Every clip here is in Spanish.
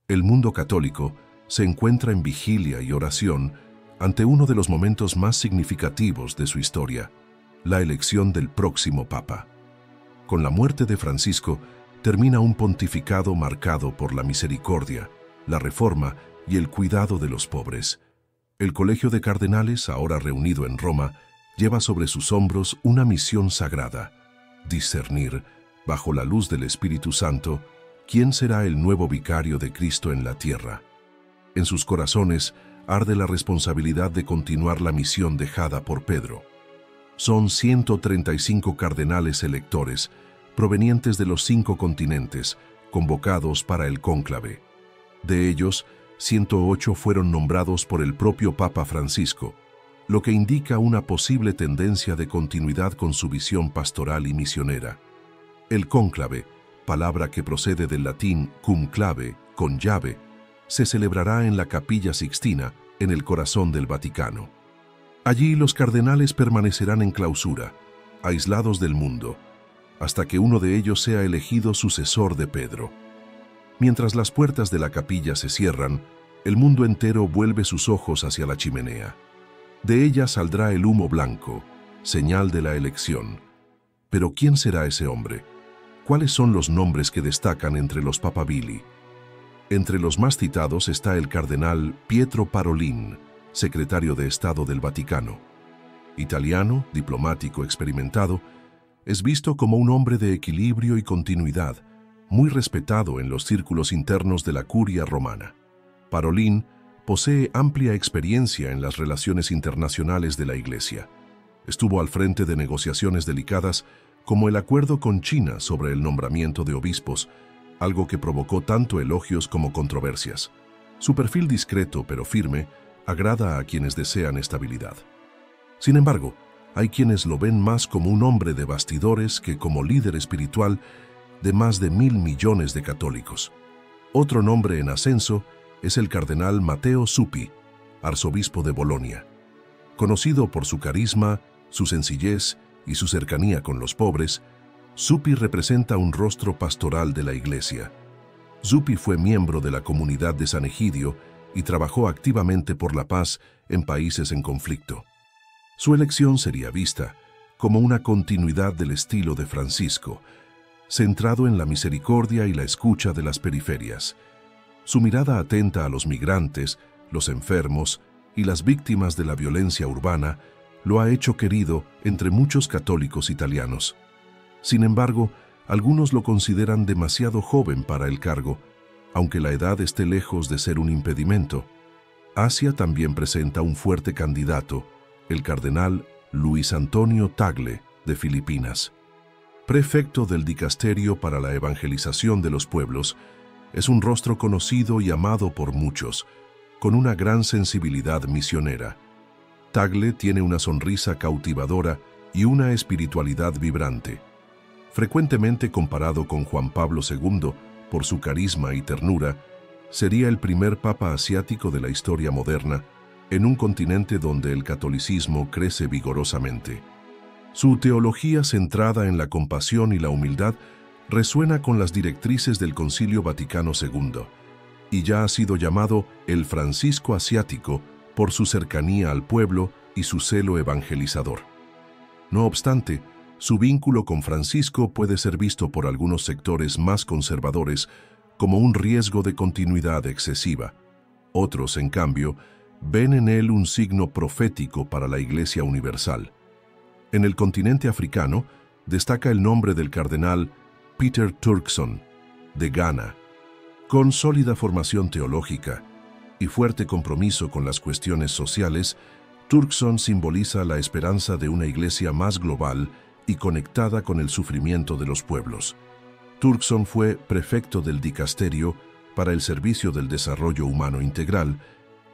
El mundo católico se encuentra en vigilia y oración ante uno de los momentos más significativos de su historia, la elección del próximo Papa. Con la muerte de Francisco, termina un pontificado marcado por la misericordia, la reforma y el cuidado de los pobres. El Colegio de Cardenales, ahora reunido en Roma, lleva sobre sus hombros una misión sagrada: discernir, bajo la luz del Espíritu Santo, quién será el nuevo vicario de Cristo en la tierra. En sus corazones arde la responsabilidad de continuar la misión dejada por Pedro. Son 135 cardenales electores, provenientes de los 5 continentes, convocados para el cónclave. De ellos, 108 fueron nombrados por el propio Papa Francisco, lo que indica una posible tendencia de continuidad con su visión pastoral y misionera. El cónclave, palabra que procede del latín cum clave, con llave, se celebrará en la Capilla Sixtina, en el corazón del Vaticano. Allí los cardenales permanecerán en clausura, aislados del mundo, hasta que uno de ellos sea elegido sucesor de Pedro. Mientras las puertas de la capilla se cierran, el mundo entero vuelve sus ojos hacia la chimenea. De ella saldrá el humo blanco, señal de la elección. Pero ¿quién será ese hombre? ¿Cuáles son los nombres que destacan entre los papabili? Entre los más citados está el cardenal Pietro Parolin, secretario de Estado del Vaticano. Italiano, diplomático experimentado, es visto como un hombre de equilibrio y continuidad, muy respetado en los círculos internos de la curia romana. Parolin posee amplia experiencia en las relaciones internacionales de la Iglesia. Estuvo al frente de negociaciones delicadas como el acuerdo con China sobre el nombramiento de obispos, algo que provocó tanto elogios como controversias. Su perfil discreto pero firme agrada a quienes desean estabilidad. Sin embargo, hay quienes lo ven más como un hombre de bastidores que como líder espiritual de más de 1.000 millones de católicos. Otro nombre en ascenso es el cardenal Matteo Zuppi, arzobispo de Bolonia. Conocido por su carisma, su sencillez y su cercanía con los pobres, Zuppi representa un rostro pastoral de la Iglesia. Zuppi fue miembro de la comunidad de San Egidio y trabajó activamente por la paz en países en conflicto. Su elección sería vista como una continuidad del estilo de Francisco, centrado en la misericordia y la escucha de las periferias. Su mirada atenta a los migrantes, los enfermos y las víctimas de la violencia urbana lo ha hecho querido entre muchos católicos italianos. Sin embargo, algunos lo consideran demasiado joven para el cargo, aunque la edad esté lejos de ser un impedimento. Asia también presenta un fuerte candidato, el cardenal Luis Antonio Tagle, de Filipinas. Prefecto del Dicasterio para la Evangelización de los Pueblos, es un rostro conocido y amado por muchos, con una gran sensibilidad misionera. Tagle tiene una sonrisa cautivadora y una espiritualidad vibrante. Frecuentemente comparado con Juan Pablo II por su carisma y ternura, sería el primer papa asiático de la historia moderna, en un continente donde el catolicismo crece vigorosamente. Su teología centrada en la compasión y la humildad resuena con las directrices del Concilio Vaticano II, y ya ha sido llamado el Francisco asiático por su cercanía al pueblo y su celo evangelizador. No obstante, su vínculo con Francisco puede ser visto por algunos sectores más conservadores como un riesgo de continuidad excesiva. Otros, en cambio, ven en él un signo profético para la Iglesia universal. En el continente africano destaca el nombre del cardenal Peter Turkson, de Ghana. Con sólida formación teológica y fuerte compromiso con las cuestiones sociales, Turkson simboliza la esperanza de una Iglesia más global y conectada con el sufrimiento de los pueblos. Turkson fue prefecto del Dicasterio para el Servicio del Desarrollo Humano Integral,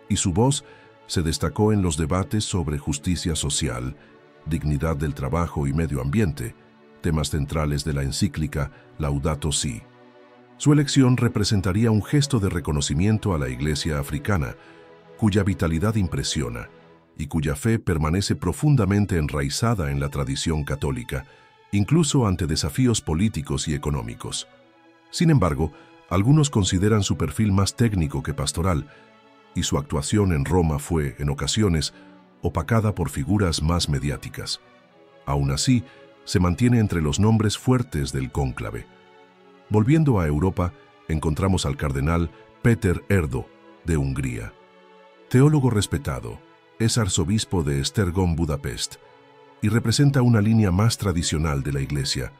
y su voz se destacó en los debates sobre justicia social, dignidad del trabajo y medio ambiente, temas centrales de la encíclica Laudato Si. Su elección representaría un gesto de reconocimiento a la Iglesia africana, cuya vitalidad impresiona y cuya fe permanece profundamente enraizada en la tradición católica, incluso ante desafíos políticos y económicos. Sin embargo, Algunos consideran su perfil más técnico que pastoral, y su actuación en Roma fue, en ocasiones, opacada por figuras más mediáticas. Aún así, se mantiene entre los nombres fuertes del cónclave. Volviendo a Europa, encontramos al cardenal Péter Erdo, de Hungría. Teólogo respetado, es arzobispo de Esztergom, Budapest, y representa una línea más tradicional de la Iglesia,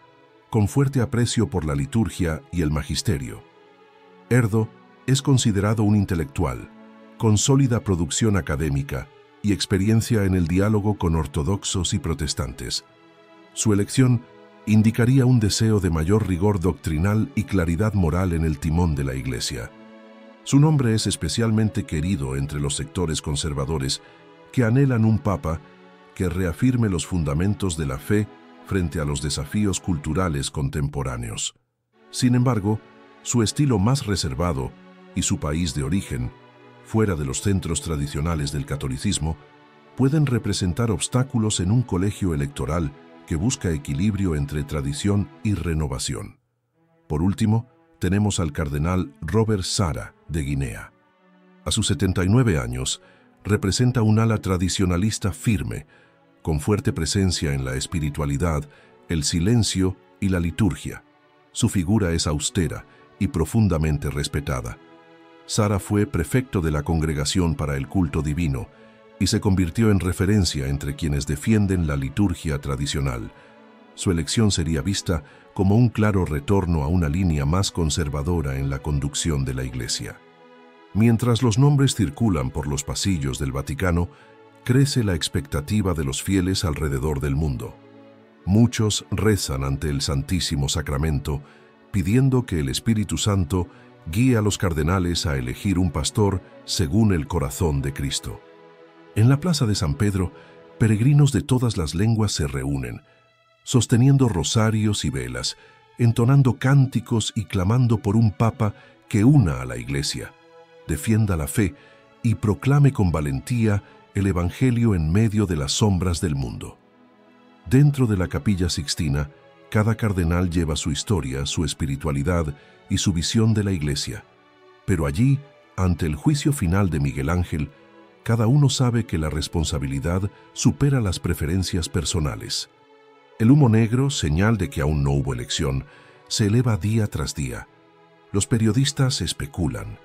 con fuerte aprecio por la liturgia y el magisterio. Erdo es considerado un intelectual, con sólida producción académica y experiencia en el diálogo con ortodoxos y protestantes. Su elección indicaría un deseo de mayor rigor doctrinal y claridad moral en el timón de la Iglesia. Su nombre es especialmente querido entre los sectores conservadores que anhelan un papa que reafirme los fundamentos de la fe frente a los desafíos culturales contemporáneos. Sin embargo, su estilo más reservado y su país de origen, fuera de los centros tradicionales del catolicismo, pueden representar obstáculos en un colegio electoral que busca equilibrio entre tradición y renovación. Por último, tenemos al cardenal Robert Sarah, de Guinea. A sus 79 años, representa un ala tradicionalista firme, con fuerte presencia en la espiritualidad, el silencio y la liturgia. Su figura es austera y profundamente respetada. Sarah fue prefecto de la Congregación para el Culto Divino y se convirtió en referencia entre quienes defienden la liturgia tradicional. Su elección sería vista como un claro retorno a una línea más conservadora en la conducción de la Iglesia. Mientras los nombres circulan por los pasillos del Vaticano, crece la expectativa de los fieles alrededor del mundo. Muchos rezan ante el Santísimo Sacramento, pidiendo que el Espíritu Santo guíe a los cardenales a elegir un pastor según el corazón de Cristo. En la Plaza de San Pedro, peregrinos de todas las lenguas se reúnen, sosteniendo rosarios y velas, entonando cánticos y clamando por un papa que una a la Iglesia, defienda la fe y proclame con valentía el Evangelio en medio de las sombras del mundo. Dentro de la Capilla Sixtina, cada cardenal lleva su historia, su espiritualidad y su visión de la Iglesia. Pero allí, ante el juicio final de Miguel Ángel, cada uno sabe que la responsabilidad supera las preferencias personales. El humo negro, señal de que aún no hubo elección, se eleva día tras día. Los periodistas especulan,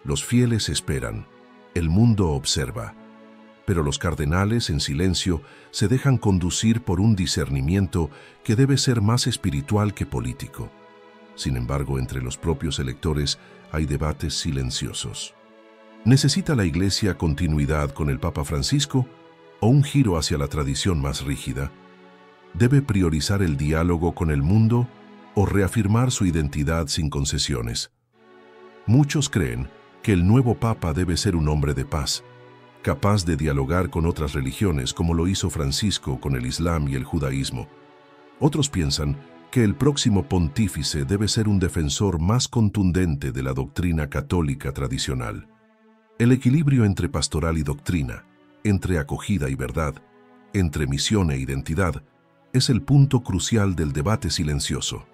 los fieles esperan, el mundo observa. Pero los cardenales, en silencio, se dejan conducir por un discernimiento que debe ser más espiritual que político. Sin embargo, entre los propios electores hay debates silenciosos. ¿Necesita la Iglesia continuidad con el Papa Francisco o un giro hacia la tradición más rígida? ¿Debe priorizar el diálogo con el mundo o reafirmar su identidad sin concesiones? Muchos creen que el nuevo Papa debe ser un hombre de paz, capaz de dialogar con otras religiones como lo hizo Francisco con el Islam y el judaísmo. Otros piensan que el próximo pontífice debe ser un defensor más contundente de la doctrina católica tradicional. El equilibrio entre pastoral y doctrina, entre acogida y verdad, entre misión e identidad, es el punto crucial del debate silencioso.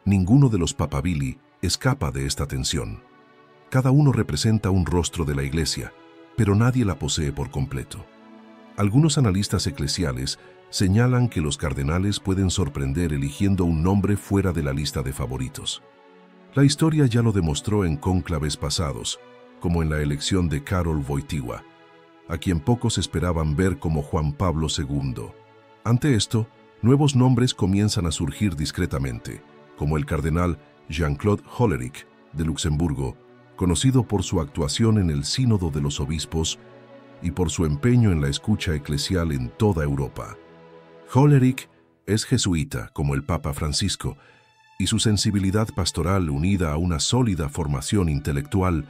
Ninguno de los papabili escapa de esta tensión. Cada uno representa un rostro de la Iglesia, pero nadie la posee por completo. Algunos analistas eclesiales señalan que los cardenales pueden sorprender eligiendo un nombre fuera de la lista de favoritos. La historia ya lo demostró en cónclaves pasados, como en la elección de Karol Wojtyła, a quien pocos esperaban ver como Juan Pablo II. Ante esto, nuevos nombres comienzan a surgir discretamente, como el cardenal Jean-Claude Hollerich, de Luxemburgo, conocido por su actuación en el Sínodo de los Obispos y por su empeño en la escucha eclesial en toda Europa. Hollerich es jesuita, como el Papa Francisco, y su sensibilidad pastoral unida a una sólida formación intelectual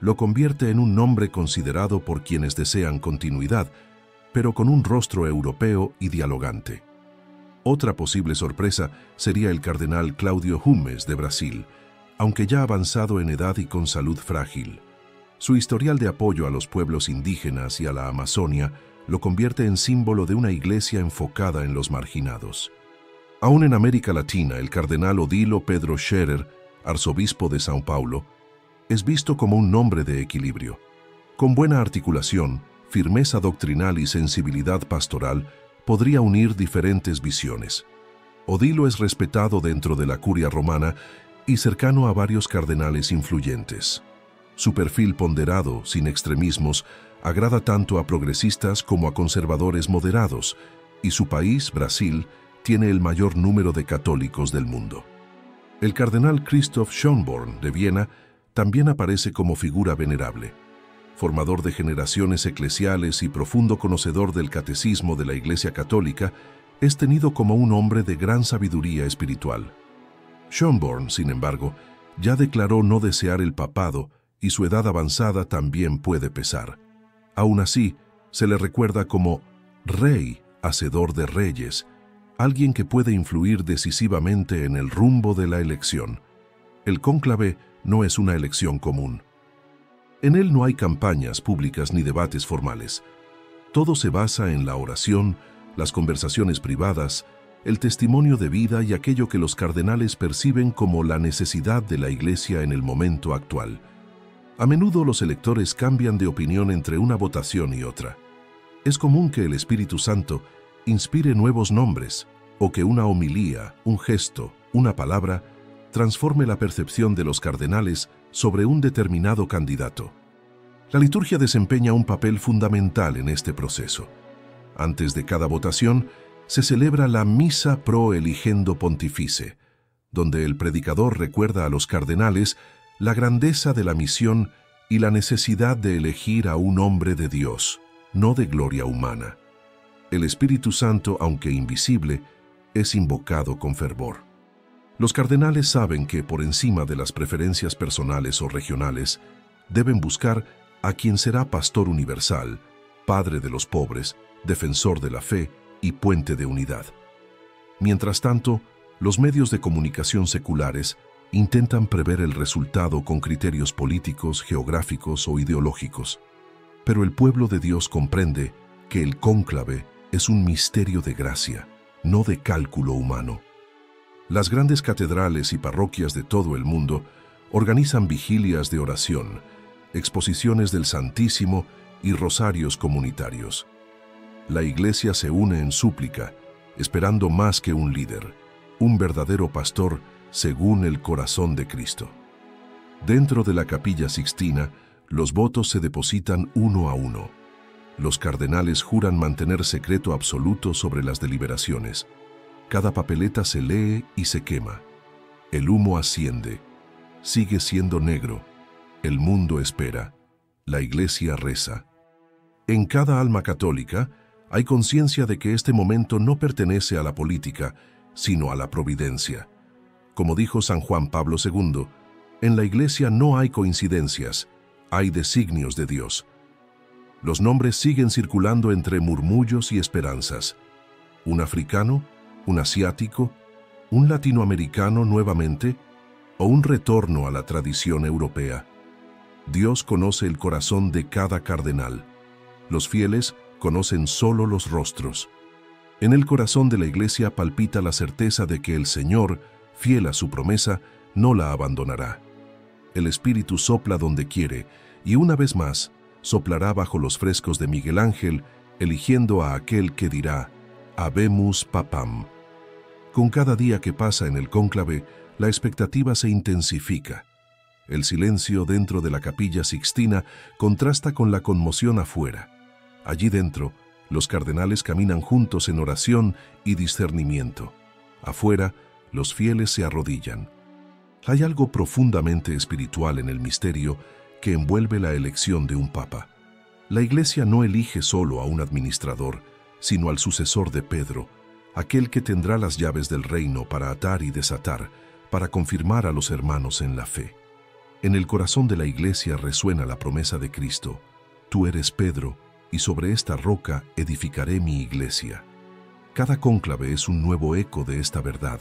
lo convierte en un nombre considerado por quienes desean continuidad, pero con un rostro europeo y dialogante. Otra posible sorpresa sería el cardenal Claudio Hummes de Brasil, aunque ya avanzado en edad y con salud frágil. Su historial de apoyo a los pueblos indígenas y a la Amazonia lo convierte en símbolo de una iglesia enfocada en los marginados. Aún en América Latina, el cardenal Odilo Pedro Scherer arzobispo de São Paulo, es visto como un nombre de equilibrio. Con buena articulación, firmeza doctrinal y sensibilidad pastoral, podría unir diferentes visiones. Odilo es respetado dentro de la curia romana y cercano a varios cardenales influyentes. Su perfil ponderado, sin extremismos, agrada tanto a progresistas como a conservadores moderados, y su país, Brasil, tiene el mayor número de católicos del mundo. El cardenal Christoph Schönborn de Viena también aparece como figura venerable. Formador de generaciones eclesiales y profundo conocedor del catecismo de la Iglesia Católica, es tenido como un hombre de gran sabiduría espiritual. Schönborn, sin embargo, ya declaró no desear el papado y su edad avanzada también puede pesar. Aún así, se le recuerda como rey, hacedor de reyes, alguien que puede influir decisivamente en el rumbo de la elección. El cónclave no es una elección común. En él no hay campañas públicas ni debates formales. Todo se basa en la oración, las conversaciones privadas, el testimonio de vida y aquello que los cardenales perciben como la necesidad de la Iglesia en el momento actual. A menudo los electores cambian de opinión entre una votación y otra. Es común que el Espíritu Santo inspire nuevos nombres o que una homilía, un gesto, una palabra, transforme la percepción de los cardenales sobre un determinado candidato. La liturgia desempeña un papel fundamental en este proceso. Antes de cada votación, se celebra la Misa pro eligendo pontifice, donde el predicador recuerda a los cardenales la grandeza de la misión y la necesidad de elegir a un hombre de Dios, no de gloria humana. El Espíritu Santo, aunque invisible, es invocado con fervor. Los cardenales saben que, por encima de las preferencias personales o regionales, deben buscar a quien será pastor universal, padre de los pobres, defensor de la fe y puente de unidad. Mientras tanto, los medios de comunicación seculares intentan prever el resultado con criterios políticos, geográficos o ideológicos. Pero el pueblo de Dios comprende que el cónclave es un misterio de gracia, no de cálculo humano. Las grandes catedrales y parroquias de todo el mundo organizan vigilias de oración, exposiciones del Santísimo y rosarios comunitarios. La Iglesia se une en súplica, esperando más que un líder, un verdadero pastor según el corazón de Cristo. Dentro de la Capilla Sixtina, los votos se depositan uno a uno. Los cardenales juran mantener secreto absoluto sobre las deliberaciones. Cada papeleta se lee y se quema. El humo asciende. Sigue siendo negro. El mundo espera. La Iglesia reza. En cada alma católica hay conciencia de que este momento no pertenece a la política, sino a la providencia. Como dijo San Juan Pablo II, en la Iglesia no hay coincidencias, hay designios de Dios. Los nombres siguen circulando entre murmullos y esperanzas. Un africano, un asiático, un latinoamericano nuevamente, o un retorno a la tradición europea. Dios conoce el corazón de cada cardenal. Los fieles conocen solo los rostros. En el corazón de la Iglesia palpita la certeza de que el Señor, fiel a su promesa, no la abandonará. El Espíritu sopla donde quiere, y una vez más, soplará bajo los frescos de Miguel Ángel, eligiendo a aquel que dirá, Habemus Papam. Con cada día que pasa en el cónclave, la expectativa se intensifica. El silencio dentro de la Capilla Sixtina contrasta con la conmoción afuera. Allí dentro, los cardenales caminan juntos en oración y discernimiento. Afuera, los fieles se arrodillan. Hay algo profundamente espiritual en el misterio que envuelve la elección de un papa. La Iglesia no elige solo a un administrador, sino al sucesor de Pedro, aquel que tendrá las llaves del reino para atar y desatar, para confirmar a los hermanos en la fe. En el corazón de la Iglesia resuena la promesa de Cristo: tú eres Pedro, y sobre esta roca edificaré mi Iglesia. Cada cónclave es un nuevo eco de esta verdad,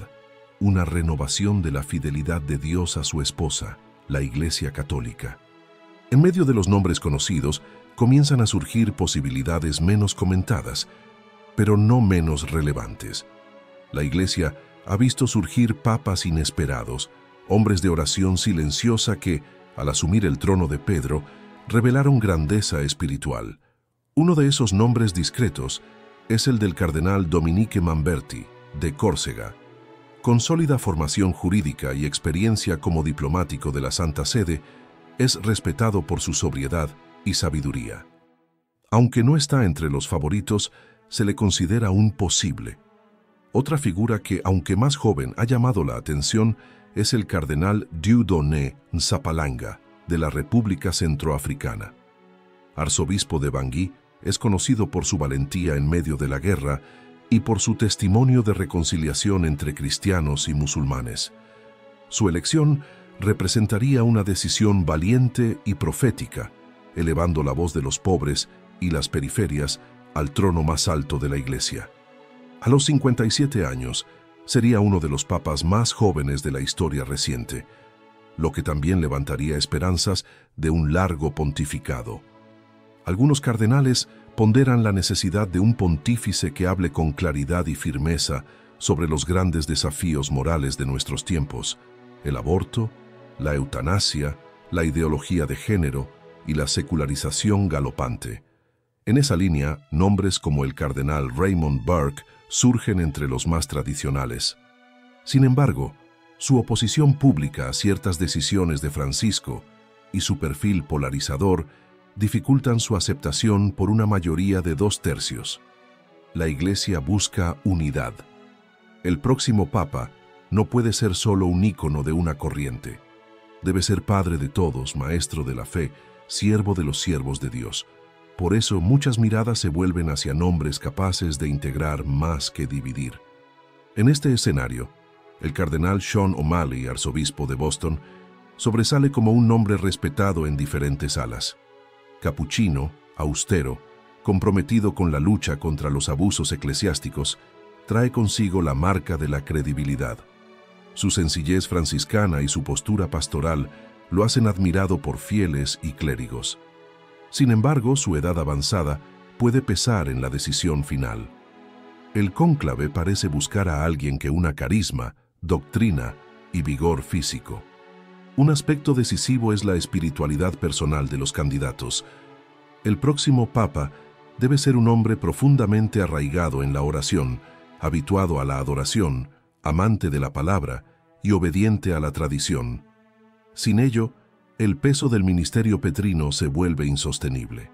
una renovación de la fidelidad de Dios a su esposa, la Iglesia Católica. En medio de los nombres conocidos, comienzan a surgir posibilidades menos comentadas, pero no menos relevantes. La Iglesia ha visto surgir papas inesperados, hombres de oración silenciosa que, al asumir el trono de Pedro, revelaron grandeza espiritual. Uno de esos nombres discretos es el del cardenal Dominique Mamberti, de Córcega. Con sólida formación jurídica y experiencia como diplomático de la Santa Sede, es respetado por su sobriedad y sabiduría. Aunque no está entre los favoritos, se le considera un posible. Otra figura que, aunque más joven, ha llamado la atención es el cardenal Dieudonné Nzapalanga, de la República Centroafricana. Arzobispo de Bangui, es conocido por su valentía en medio de la guerra y por su testimonio de reconciliación entre cristianos y musulmanes. Su elección representaría una decisión valiente y profética, elevando la voz de los pobres y las periferias al trono más alto de la Iglesia. A los 57 años, sería uno de los papas más jóvenes de la historia reciente, lo que también levantaría esperanzas de un largo pontificado. Algunos cardenales ponderan la necesidad de un pontífice que hable con claridad y firmeza sobre los grandes desafíos morales de nuestros tiempos: el aborto, la eutanasia, la ideología de género y la secularización galopante. En esa línea, nombres como el cardenal Raymond Burke surgen entre los más tradicionales. Sin embargo, su oposición pública a ciertas decisiones de Francisco y su perfil polarizador dificultan su aceptación por una mayoría de 2/3. La Iglesia busca unidad. El próximo Papa no puede ser solo un ícono de una corriente. Debe ser padre de todos, maestro de la fe, siervo de los siervos de Dios. Por eso muchas miradas se vuelven hacia nombres capaces de integrar más que dividir. En este escenario, el cardenal Sean O'Malley, arzobispo de Boston, sobresale como un nombre respetado en diferentes alas. Capuchino, austero, comprometido con la lucha contra los abusos eclesiásticos, trae consigo la marca de la credibilidad. Su sencillez franciscana y su postura pastoral lo hacen admirado por fieles y clérigos. Sin embargo, su edad avanzada puede pesar en la decisión final. El cónclave parece buscar a alguien que una carisma, doctrina y vigor físico. Un aspecto decisivo es la espiritualidad personal de los candidatos. El próximo Papa debe ser un hombre profundamente arraigado en la oración, habituado a la adoración, amante de la palabra y obediente a la tradición. Sin ello, el peso del ministerio petrino se vuelve insostenible.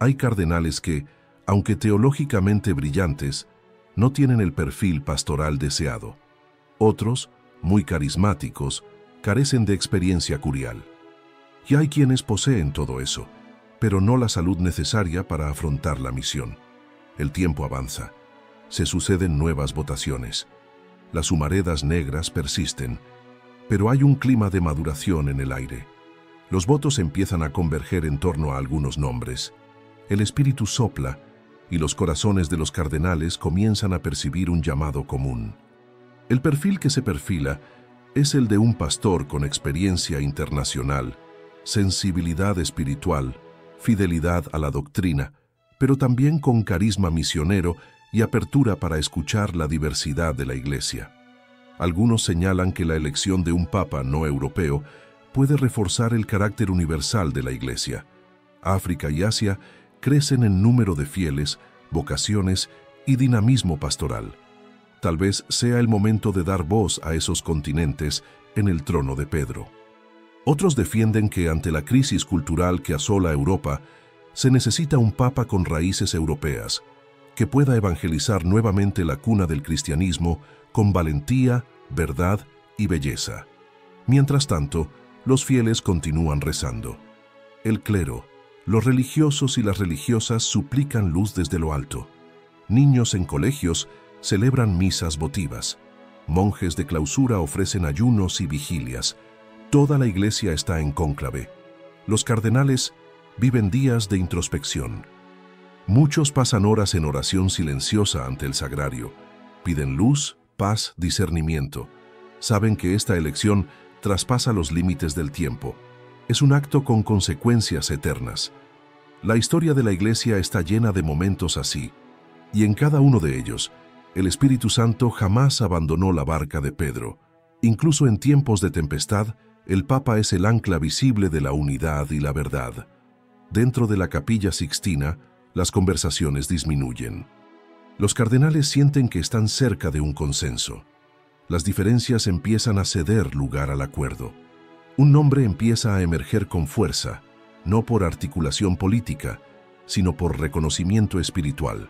Hay cardenales que, aunque teológicamente brillantes, no tienen el perfil pastoral deseado. Otros, muy carismáticos, carecen de experiencia curial. Y hay quienes poseen todo eso, pero no la salud necesaria para afrontar la misión. El tiempo avanza. Se suceden nuevas votaciones. Las humaredas negras persisten, pero hay un clima de maduración en el aire. Los votos empiezan a converger en torno a algunos nombres. El espíritu sopla y los corazones de los cardenales comienzan a percibir un llamado común. El perfil que se perfila es el de un pastor con experiencia internacional, sensibilidad espiritual, fidelidad a la doctrina, pero también con carisma misionero y apertura para escuchar la diversidad de la Iglesia. Algunos señalan que la elección de un papa no europeo puede reforzar el carácter universal de la Iglesia. África y Asia crecen en número de fieles, vocaciones y dinamismo pastoral. Tal vez sea el momento de dar voz a esos continentes en el trono de Pedro. Otros defienden que ante la crisis cultural que asola Europa, se necesita un papa con raíces europeas, que pueda evangelizar nuevamente la cuna del cristianismo con valentía, verdad y belleza. Mientras tanto, los fieles continúan rezando. El clero, los religiosos y las religiosas suplican luz desde lo alto. Niños en colegios celebran misas votivas. Monjes de clausura ofrecen ayunos y vigilias. Toda la Iglesia está en cónclave. Los cardenales viven días de introspección. Muchos pasan horas en oración silenciosa ante el sagrario. Piden luz, paz, discernimiento. Saben que esta elección traspasa los límites del tiempo. Es un acto con consecuencias eternas. La historia de la Iglesia está llena de momentos así, y en cada uno de ellos, el Espíritu Santo jamás abandonó la barca de Pedro, Incluso en tiempos de tempestad, el Papa es el ancla visible de la unidad y la verdad. Dentro de la Capilla Sixtina, las conversaciones disminuyen. Los cardenales sienten que están cerca de un consenso. Las diferencias empiezan a ceder lugar al acuerdo. Un nombre empieza a emerger con fuerza, no por articulación política, sino por reconocimiento espiritual.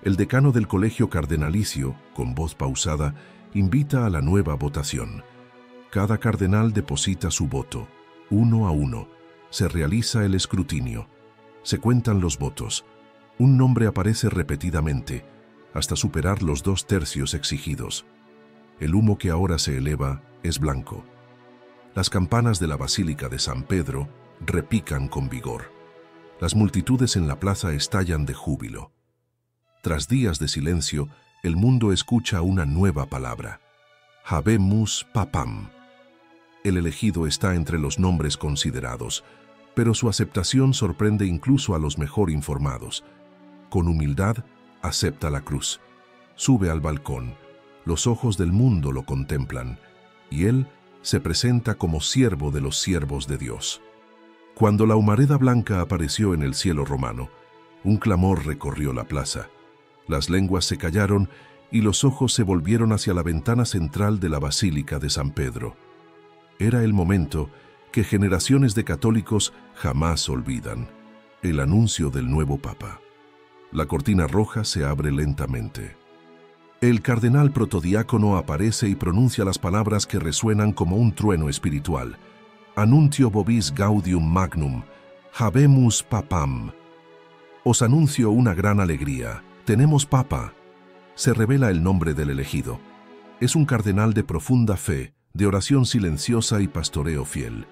El decano del colegio cardenalicio, con voz pausada, invita a la nueva votación. Cada cardenal deposita su voto. Uno a uno. Se realiza el escrutinio. Se cuentan los votos. Un nombre aparece repetidamente, hasta superar los 2/3 exigidos. El humo que ahora se eleva es blanco. Las campanas de la Basílica de San Pedro repican con vigor. Las multitudes en la plaza estallan de júbilo. Tras días de silencio, el mundo escucha una nueva palabra: Habemus Papam. El elegido está entre los nombres considerados, pero su aceptación sorprende incluso a los mejor informados. Con humildad, acepta la cruz. Sube al balcón. Los ojos del mundo lo contemplan, y él se presenta como siervo de los siervos de Dios. Cuando la humareda blanca apareció en el cielo romano, un clamor recorrió la plaza. Las lenguas se callaron y los ojos se volvieron hacia la ventana central de la Basílica de San Pedro. Era el momento que generaciones de católicos jamás olvidan: el anuncio del nuevo Papa. La cortina roja se abre lentamente. El cardenal protodiácono aparece y pronuncia las palabras que resuenan como un trueno espiritual: Anuntio vobis gaudium magnum, habemus papam. Os anuncio una gran alegría: tenemos papa. Se revela el nombre del elegido. Es un cardenal de profunda fe, de oración silenciosa y pastoreo fiel.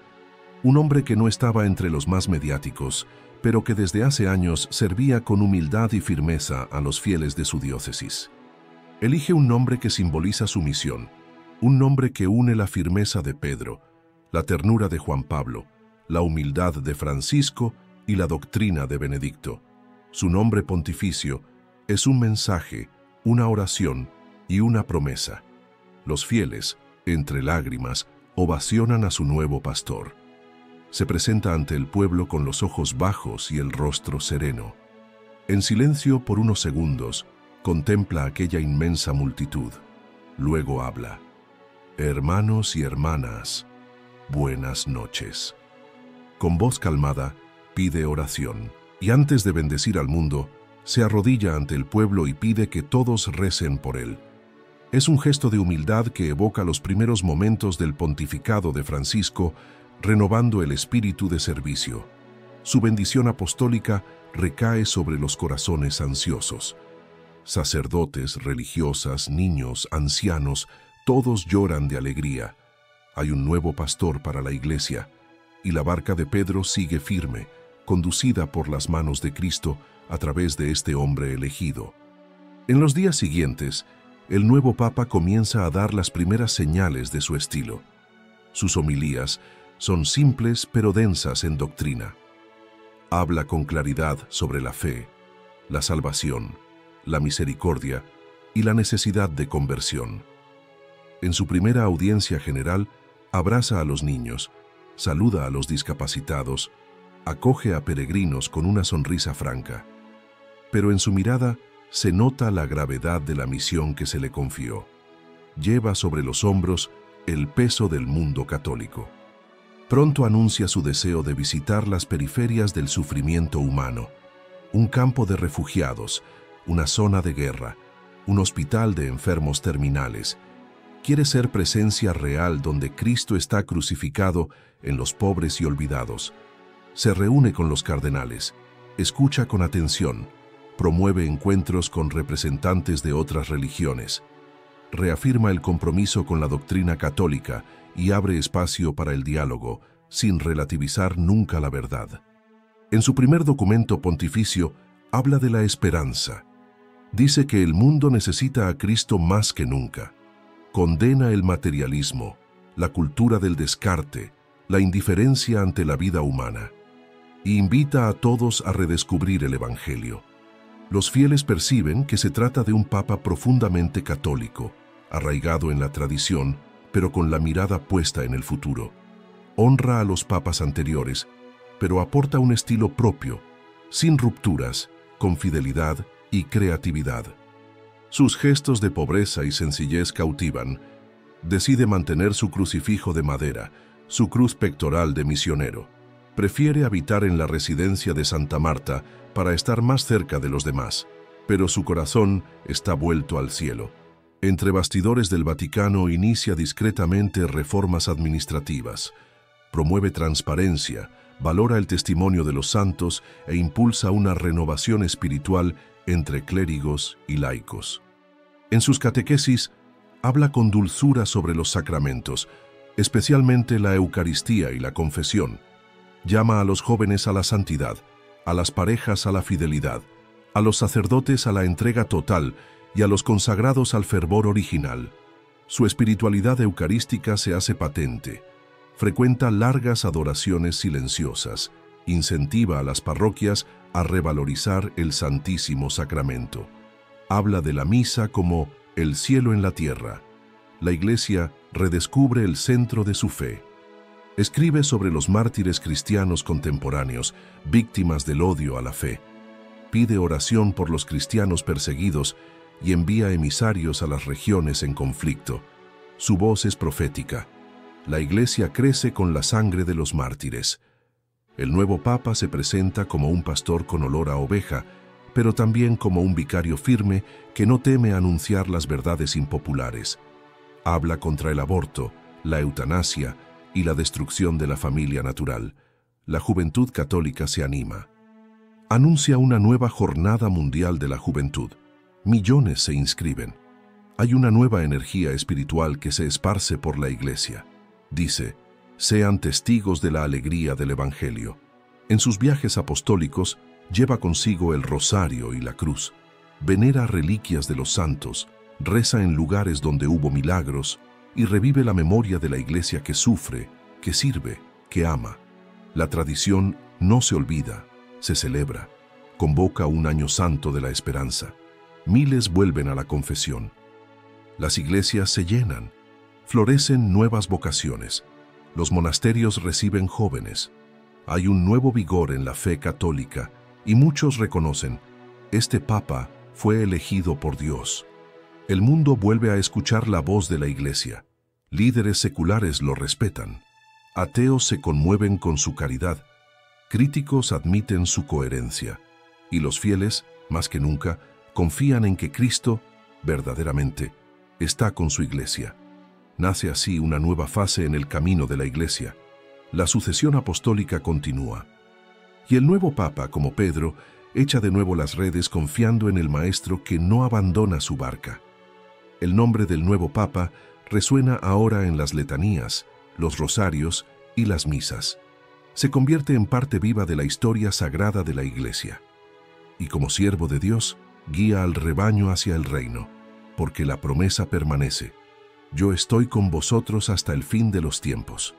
Un hombre que no estaba entre los más mediáticos, pero que desde hace años servía con humildad y firmeza a los fieles de su diócesis. Elige un nombre que simboliza su misión, un nombre que une la firmeza de Pedro, la ternura de Juan Pablo, la humildad de Francisco y la doctrina de Benedicto. Su nombre pontificio es un mensaje, una oración y una promesa. Los fieles, entre lágrimas, ovacionan a su nuevo pastor. Se presenta ante el pueblo con los ojos bajos y el rostro sereno. En silencio por unos segundos, contempla aquella inmensa multitud. Luego habla: Hermanos y hermanas, buenas noches. Con voz calmada, pide oración, y antes de bendecir al mundo, se arrodilla ante el pueblo y pide que todos recen por él. Es un gesto de humildad que evoca los primeros momentos del pontificado de Francisco, renovando el espíritu de servicio. Su bendición apostólica recae sobre los corazones ansiosos. Sacerdotes, religiosas, niños, ancianos, todos lloran de alegría. Hay un nuevo pastor para la Iglesia, y la barca de Pedro sigue firme, conducida por las manos de Cristo a través de este hombre elegido. En los días siguientes, el nuevo Papa comienza a dar las primeras señales de su estilo. Sus homilías son simples pero densas en doctrina. Habla con claridad sobre la fe, la salvación, la misericordia y la necesidad de conversión. En su primera audiencia general, abraza a los niños, saluda a los discapacitados, acoge a peregrinos con una sonrisa franca. Pero en su mirada se nota la gravedad de la misión que se le confió. Lleva sobre los hombros el peso del mundo católico. Pronto anuncia su deseo de visitar las periferias del sufrimiento humano, un campo de refugiados, una zona de guerra, un hospital de enfermos terminales. Quiere ser presencia real donde Cristo está crucificado en los pobres y olvidados. Se reúne con los cardenales, escucha con atención, promueve encuentros con representantes de otras religiones, reafirma el compromiso con la doctrina católica y abre espacio para el diálogo, sin relativizar nunca la verdad. En su primer documento pontificio, habla de la esperanza. Dice que el mundo necesita a Cristo más que nunca. Condena el materialismo, la cultura del descarte, la indiferencia ante la vida humana, y invita a todos a redescubrir el Evangelio. Los fieles perciben que se trata de un papa profundamente católico, arraigado en la tradición, pero con la mirada puesta en el futuro. Honra a los papas anteriores, pero aporta un estilo propio, sin rupturas, con fidelidad y creatividad. Sus gestos de pobreza y sencillez cautivan. Decide mantener su crucifijo de madera, su cruz pectoral de misionero. Prefiere habitar en la residencia de Santa Marta para estar más cerca de los demás, pero su corazón está vuelto al cielo. Entre bastidores del Vaticano inicia discretamente reformas administrativas, promueve transparencia, valora el testimonio de los santos e impulsa una renovación espiritual entre clérigos y laicos. En sus catequesis, habla con dulzura sobre los sacramentos, especialmente la Eucaristía y la confesión. Llama a los jóvenes a la santidad, a las parejas a la fidelidad, a los sacerdotes a la entrega total y a los consagrados al fervor original. Su espiritualidad eucarística se hace patente. Frecuenta largas adoraciones silenciosas, incentiva a las parroquias a revalorizar el Santísimo Sacramento. Habla de la misa como el cielo en la tierra. La Iglesia redescubre el centro de su fe. Escribe sobre los mártires cristianos contemporáneos, víctimas del odio a la fe. Pide oración por los cristianos perseguidos y envía emisarios a las regiones en conflicto. Su voz es profética. La Iglesia crece con la sangre de los mártires. El nuevo Papa se presenta como un pastor con olor a oveja, pero también como un vicario firme que no teme anunciar las verdades impopulares. Habla contra el aborto, la eutanasia y la destrucción de la familia natural. La juventud católica se anima. Anuncia una nueva jornada mundial de la juventud. Millones se inscriben. Hay una nueva energía espiritual que se esparce por la Iglesia. Dice, sean testigos de la alegría del Evangelio. En sus viajes apostólicos, lleva consigo el rosario y la cruz. Venera reliquias de los santos, reza en lugares donde hubo milagros y revive la memoria de la Iglesia que sufre, que sirve, que ama. La tradición no se olvida, se celebra. Convoca un año santo de la esperanza. Miles vuelven a la confesión. Las iglesias se llenan. Florecen nuevas vocaciones. Los monasterios reciben jóvenes. Hay un nuevo vigor en la fe católica y muchos reconocen, este Papa fue elegido por Dios. El mundo vuelve a escuchar la voz de la Iglesia. Líderes seculares lo respetan. Ateos se conmueven con su caridad. Críticos admiten su coherencia. Y los fieles, más que nunca, confían en que Cristo, verdaderamente, está con su Iglesia. Nace así una nueva fase en el camino de la Iglesia. La sucesión apostólica continúa. Y el nuevo Papa, como Pedro, echa de nuevo las redes confiando en el Maestro que no abandona su barca. El nombre del nuevo Papa resuena ahora en las letanías, los rosarios y las misas. Se convierte en parte viva de la historia sagrada de la Iglesia. Y como siervo de Dios, guía al rebaño hacia el reino, porque la promesa permanece. Yo estoy con vosotros hasta el fin de los tiempos.